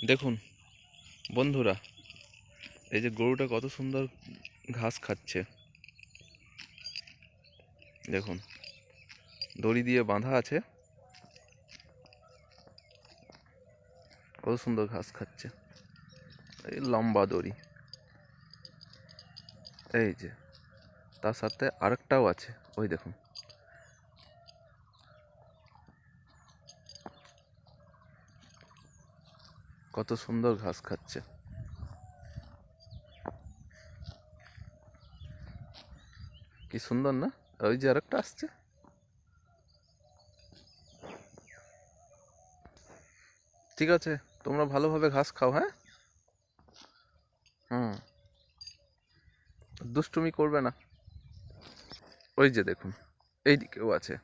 দেখুন বন্ধুরা, এই যে গরুটা কত সুন্দর ঘাস খাচ্ছে। দেখুন, দড়ি দিয়ে বাঁধা আছে, কত সুন্দর ঘাস খাচ্ছে। এই লম্বা দড়ি, এই যে তার সাথে আরেকটাও আছে, ওই দেখুন। কত সুন্দর ঘাস খাচ্ছে। কি সুন্দর না? ওই যে আরেকটা আসছে। ঠিক আছে, তোমরা ভালোভাবে ঘাস খাও, হ্যাঁ। হুম, দুষ্টুমি করবে না। ওই যে দেখুন, এই দিকেও আছে।